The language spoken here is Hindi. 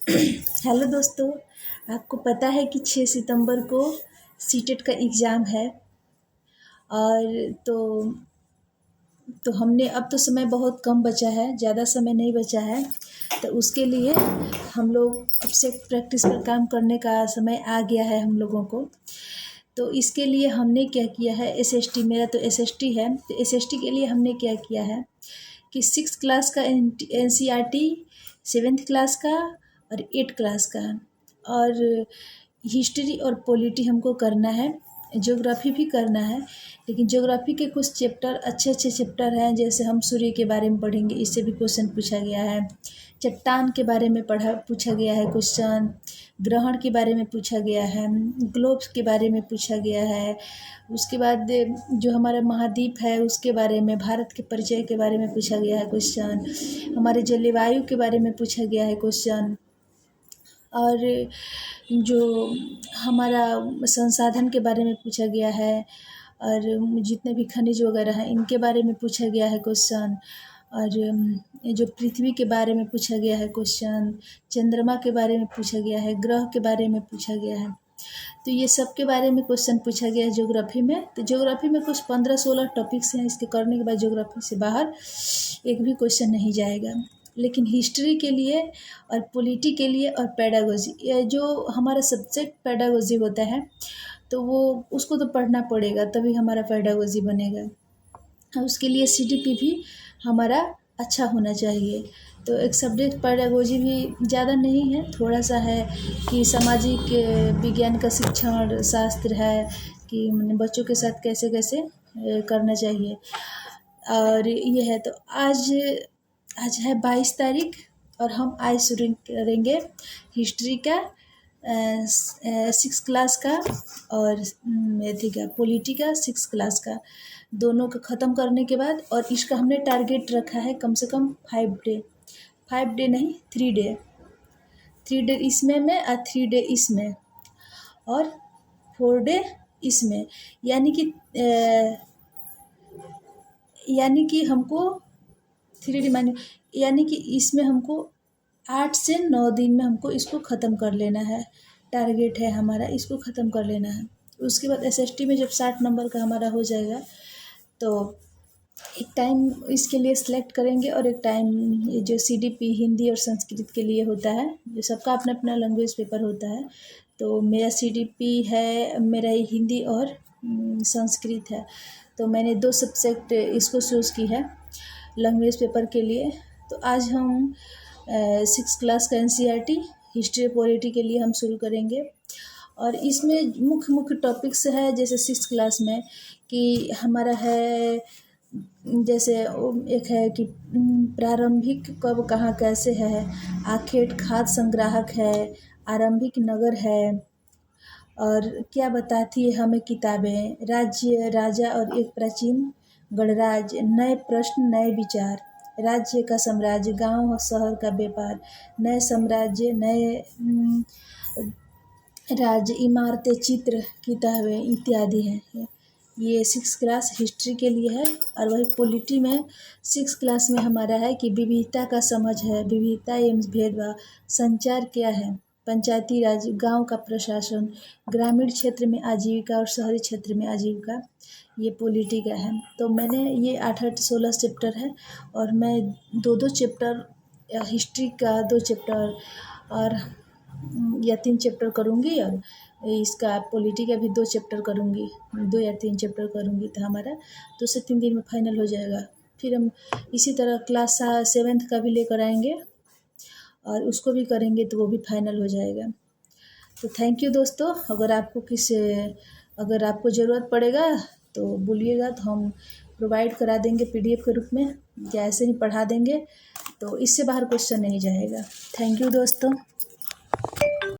हेलो दोस्तों। आपको पता है कि 6 सितंबर को सीटेट का एग्ज़ाम है। और तो हमने अब तो समय बहुत कम बचा है, ज़्यादा समय नहीं बचा है। तो उसके लिए हम लोग अब से प्रैक्टिस पर काम करने का समय आ गया है हम लोगों को। तो इसके लिए हमने क्या किया है, एसएसटी, मेरा तो एसएसटी है, तो एसएसटी के लिए हमने क्या किया है कि 6 क्लास का एनसीईआरटी, 7th क्लास का और 8 क्लास का, और हिस्ट्री और पॉलिटी हमको करना है, ज्योग्राफी भी करना है। लेकिन ज्योग्राफी के कुछ चैप्टर अच्छे चैप्टर हैं, जैसे हम सूर्य के बारे में पढ़ेंगे, इससे भी क्वेश्चन पूछा गया है। चट्टान के बारे में पूछा गया है क्वेश्चन। ग्रहण के बारे में पूछा गया है। ग्लोब्स के बारे में पूछा गया है। उसके बाद जो हमारा महाद्वीप है उसके बारे में, भारत के परिचय के बारे में पूछा गया है क्वेश्चन। हमारे जलवायु के बारे में पूछा गया है क्वेश्चन। और जो हमारा संसाधन के बारे में पूछा गया है, और जितने भी खनिज वगैरह हैं इनके बारे में पूछा गया है क्वेश्चन। और जो पृथ्वी के बारे में पूछा गया है क्वेश्चन, चंद्रमा के बारे में पूछा गया है, ग्रह के बारे में पूछा गया है। तो ये सब के बारे में क्वेश्चन पूछा गया है ज्योग्राफी में। तो ज्योग्राफी में कुछ 15-16 टॉपिक्स हैं, इसके करने के बाद ज्योग्राफी से बाहर एक भी क्वेश्चन नहीं जाएगा। लेकिन हिस्ट्री के लिए और पॉलिटी के लिए और पेडागोजी, ये जो हमारा सब्जेक्ट पेडागोजी होता है, तो वो उसको तो पढ़ना पड़ेगा, तभी हमारा पेडागोजी बनेगा। और उसके लिए सीडीपी भी हमारा अच्छा होना चाहिए। तो एक सब्जेक्ट पेडागोजी भी ज़्यादा नहीं है, थोड़ा सा है कि सामाजिक विज्ञान का शिक्षण शास्त्र है कि बच्चों के साथ कैसे कैसे करना चाहिए। और ये है। तो आज है 22 तारीख, और हम आज शुरू करेंगे हिस्ट्री का 6 क्लास का, और ठीक है पॉलिटी का 6 क्लास का, दोनों का ख़त्म करने के बाद। और इसका हमने टारगेट रखा है कम से कम 5 डे नहीं, 3 डे, 3 डे इसमें और 3 डे इसमें, और 4 डे इसमें। यानी कि हमको 3 डे माने, यानी कि इसमें हमको 8 से 9 दिन में हमको इसको ख़त्म कर लेना है। टारगेट है हमारा, इसको ख़त्म कर लेना है। उसके बाद एसएसटी में जब 60 नंबर का हमारा हो जाएगा, तो एक टाइम इसके लिए सिलेक्ट करेंगे, और एक टाइम ये जो सीडीपी हिंदी और संस्कृत के लिए होता है, जो सबका अपना अपना लैंग्वेज पेपर होता है। तो मेरा सीडीपी है, मेरा हिंदी और संस्कृत है। तो मैंने 2 सब्जेक्ट इसको चूज़ की है लैंग्वेज पेपर के लिए। तो आज हम 6 क्लास का एनसीईआरटी, हिस्ट्री पॉलिटी के लिए हम शुरू करेंगे। और इसमें मुख्य टॉपिक्स है, जैसे 6 क्लास में कि हमारा है, जैसे एक है कि प्रारंभिक कब कहाँ कैसे है, आखेट खाद्य संग्राहक है, आरंभिक नगर है, और क्या बताती है हमें किताबें, राज्य, राजा और एक प्राचीन गणराज्य, नए प्रश्न नए विचार, राज्य का साम्राज्य, गांव और शहर का व्यापार, नए साम्राज्य, नए राज्य, इमारतें, चित्र, किताबें इत्यादि हैं। ये 6 क्लास हिस्ट्री के लिए है। और वही पॉलिटी में 6 क्लास में हमारा है कि विविधता का समझ है, विविधता एवं भेदभाव, संचार क्या है, पंचायती राज, गांव का प्रशासन, ग्रामीण क्षेत्र में आजीविका और शहरी क्षेत्र में आजीविका, ये पॉलिटी का है। तो मैंने ये 8-8 16 चैप्टर है, और मैं 2-2 चैप्टर हिस्ट्री का 2 चैप्टर और या 3 चैप्टर करूँगी, और इसका पॉलिटी का भी 2 चैप्टर करूँगी, 2 या 3 चैप्टर करूँगी। तो हमारा 2 से 3 दिन में फाइनल हो जाएगा। फिर हम इसी तरह क्लास 7th का भी लेकर आएंगे, और उसको भी करेंगे, तो वो भी फाइनल हो जाएगा। तो थैंक यू दोस्तों। अगर आपको ज़रूरत पड़ेगा तो बोलिएगा, तो हम प्रोवाइड करा देंगे पीडीएफ के रूप में, या ऐसे ही पढ़ा देंगे। तो इससे बाहर क्वेश्चन नहीं जाएगा। थैंक यू दोस्तों।